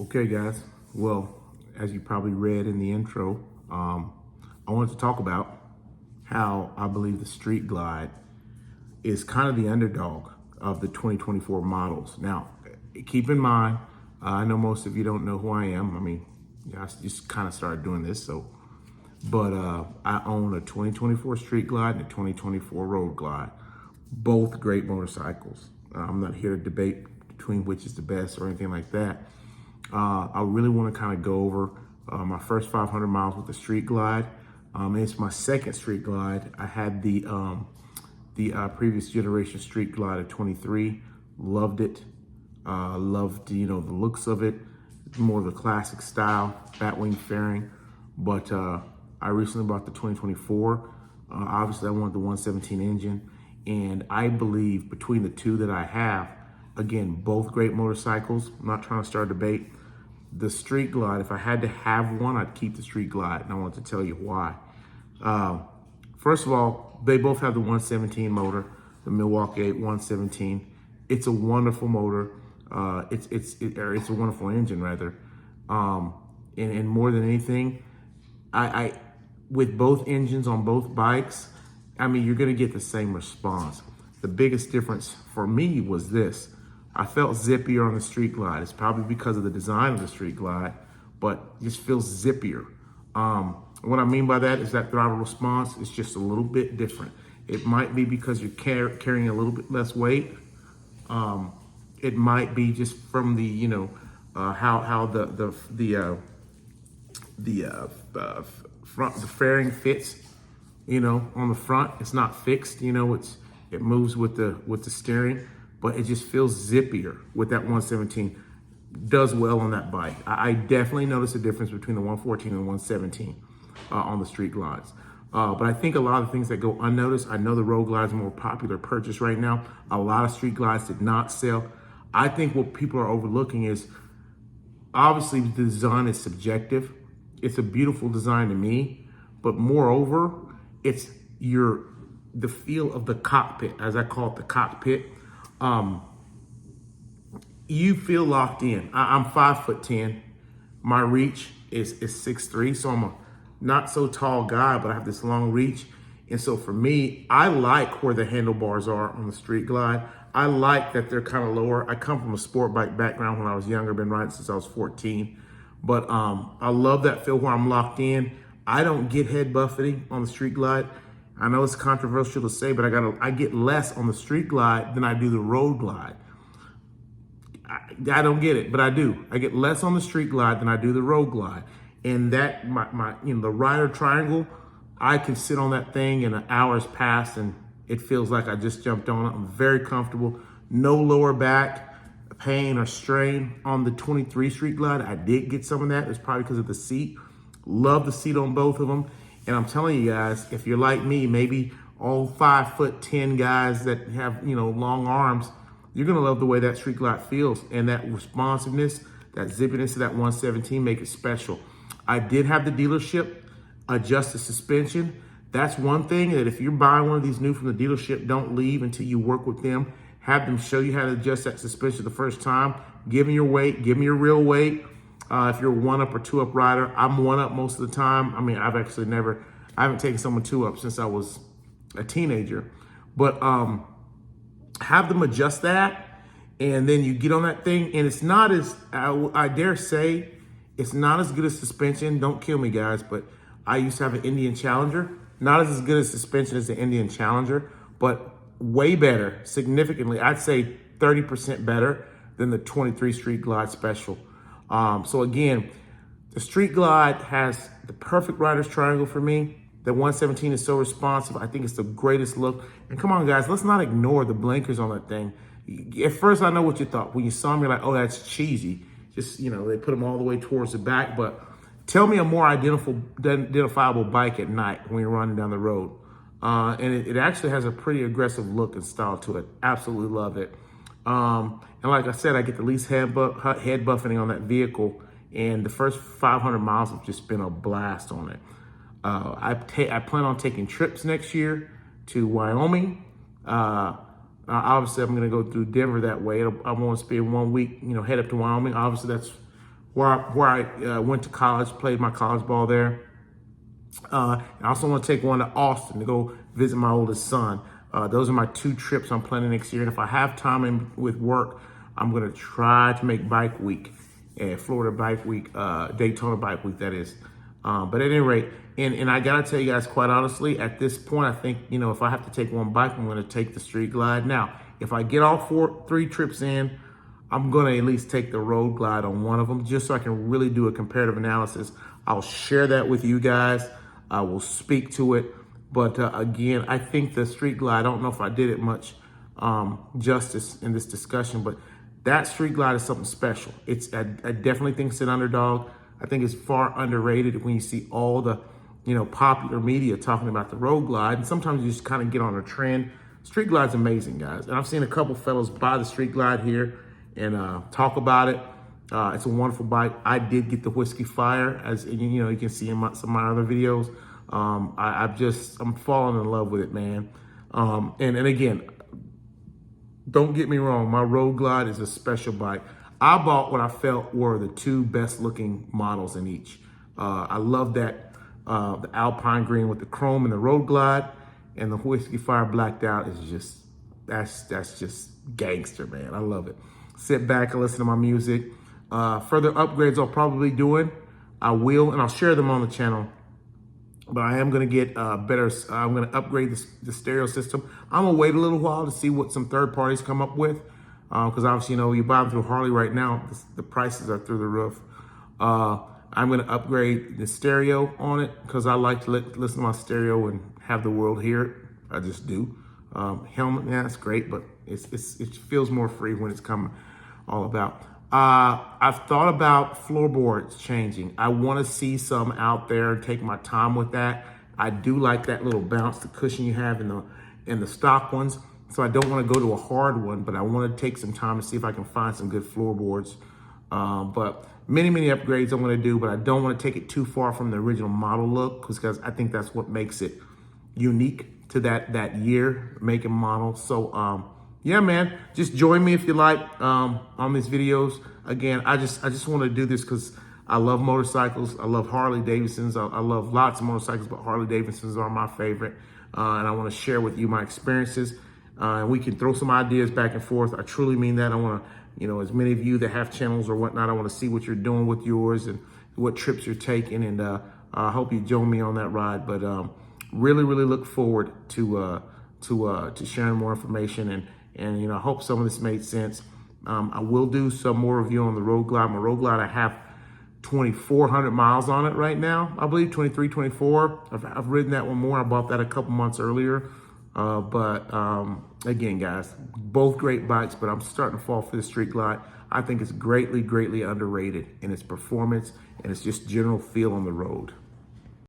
Okay, guys. Well, as you probably read in the intro, I wanted to talk about how I believe the Street Glide is kind of the underdog of the 2024 models. Now, keep in mind, I know most of you don't know who I am. I mean, I just kind of started doing this, but I own a 2024 Street Glide and a 2024 Road Glide, both great motorcycles. I'm not here to debate between which is the best or anything like that. I really want to kind of go over my first 500 miles with the Street Glide. It's my second Street Glide. I had the previous generation Street Glide at 23. Loved it. Loved the looks of it. More of the classic style, batwing fairing. But I recently bought the 2024. Obviously, I wanted the 117 engine, and I believe between the two that I have, again, both great motorcycles. I'm not trying to start a debate. The Street Glide, if I had to have one, I'd keep the Street Glide, and I want to tell you why. First of all, they both have the 117 motor, the Milwaukee 8 117. It's a wonderful motor. It's a wonderful engine, rather. And more than anything, I with both engines on both bikes, I mean, you're gonna get the same response. The biggest difference for me was this. I felt zippier on the Street Glide. It's probably because of the design of the Street Glide, but it just feels zippier. What I mean by that is that throttle response is just a little bit different. It might be because you're carrying a little bit less weight. It might be just from the how the fairing fits. On the front, it's not fixed. It moves with the steering, but it just feels zippier with that 117. Does well on that bike. I definitely noticed a difference between the 114 and 117 on the Street Glides. But I think a lot of things that go unnoticed. I know the Road Glide is a more popular purchase right now. A lot of Street Glides did not sell. I think what people are overlooking is, obviously, the design is subjective. It's a beautiful design to me, but moreover, it's the feel of the cockpit, as I call it, the cockpit. You feel locked in. I'm 5'10". My reach is 6'3", so I'm a not so tall guy, but I have this long reach. And so for me, I like where the handlebars are on the Street Glide. I like that they're kind of lower. I come from a sport bike background when I was younger, been riding since I was 14. But I love that feel where I'm locked in. I don't get head buffeting on the Street Glide. I know it's controversial to say, but I get less on the Street Glide than I do the Road Glide. I don't get it, but I do. I get less on the Street Glide than I do the Road Glide. And that the rider triangle, I can sit on that thing and an hour's passed and it feels like I just jumped on it. I'm very comfortable. No lower back pain or strain on the 23 Street Glide. I did get some of that. It's probably because of the seat. Love the seat on both of them. And I'm telling you guys, if you're like me, maybe all 5'10" guys that have, long arms, you're gonna love the way that Street Glide feels, and that responsiveness, that zippiness of that 117 make it special. I did have the dealership adjust the suspension. That's one thing that if you're buying one of these new from the dealership, don't leave until you work with them. Have them show you how to adjust that suspension the first time. Give them your weight, give them your real weight. If you're a 1-up or 2-up rider, I'm 1-up most of the time. I mean, I haven't taken someone 2-up since I was a teenager. But have them adjust that, and then you get on that thing, and it's not as, I dare say, it's not as good as suspension. Don't kill me, guys, but I used to have an Indian Challenger. Not as good as suspension as the Indian Challenger, but way better, significantly. I'd say 30% better than the 23 Street Glide Special. So again, the Street Glide has the perfect rider's triangle for me. The 117 is so responsive. I think it's the greatest look. And come on, guys, let's not ignore the blinkers on that thing. At first, I know what you thought. When you saw them, you're like, oh, that's cheesy. Just, they put them all the way towards the back. But tell me a more identifiable bike at night when you're running down the road. And it actually has a pretty aggressive look and style to it. Absolutely love it. And like I said, I get the least head buffeting on that vehicle. And the first 500 miles have just been a blast on it. I plan on taking trips next year to Wyoming. Obviously, I'm going to go through Denver that way. I want to spend 1 week, head up to Wyoming. Obviously, that's where I went to college, played my college ball there. I also want to take one to Austin to go visit my oldest son. Those are my 2 trips I'm planning next year. And if I have time with work, I'm going to try to make Bike Week, Florida Bike Week, Daytona Bike Week, that is. But at any rate, and I got to tell you guys, quite honestly, at this point, I think, if I have to take one bike, I'm going to take the Street Glide. Now, if I get all 3 trips in, I'm going to at least take the Road Glide on one of them, just so I can really do a comparative analysis. I'll share that with you guys. I will speak to it. But again, I think the Street Glide, I don't know if I did it much justice in this discussion, but that Street Glide is something special. I definitely think it's an underdog. I think it's far underrated when you see all the, popular media talking about the Road Glide. And sometimes you just kind of get on a trend. Street Glide's amazing, guys. And I've seen a couple fellows buy the Street Glide here and talk about it. It's a wonderful bike. I did get the Whiskey Fire, as you can see in some of my other videos. I'm falling in love with it, man. And again, don't get me wrong, my Road Glide is a special bike. I bought what I felt were the 2 best looking models in each. I love that the Alpine green with the chrome and the Road Glide, and the Whiskey Fire blacked out is just, that's just gangster, man. I love it. Sit back and listen to my music. Further upgrades I'll probably be doing, I will, and I'll share them on the channel. But I am going to get better. I'm going to upgrade the stereo system. I'm going to wait a little while to see what some third parties come up with. Because obviously, you buy them through Harley right now, the prices are through the roof. I'm going to upgrade the stereo on it because I like to listen to my stereo and have the world hear it. I just do. Helmet, yeah, it's great, but it feels more free when it's coming all about. I've thought about floorboards changing. I want to see some out there and take my time with that. I do like that little bounce, the cushion you have in the stock ones. So I don't want to go to a hard one, but I want to take some time to see if I can find some good floorboards. But many upgrades I'm going to do, but I don't want to take it too far from the original model look because I think that's what makes it unique to that year, make and model. So, yeah, man, just join me if you like on these videos. Again, I just want to do this because I love motorcycles. I love Harley Davidsons. I love lots of motorcycles, but Harley Davidsons are my favorite. And I want to share with you my experiences. And we can throw some ideas back and forth. I truly mean that. I want to, as many of you that have channels or whatnot, I want to see what you're doing with yours and what trips you're taking. And I hope you join me on that ride. But really look forward to sharing more information. And I hope some of this made sense. I will do some more review on the Road Glide. My Road Glide, I have 2,400 miles on it right now. I believe 23, 24. I've ridden that one more. I bought that a couple months earlier. But again, guys, both great bikes, but I'm starting to fall for the Street Glide. I think it's greatly underrated in its performance and its just general feel on the road.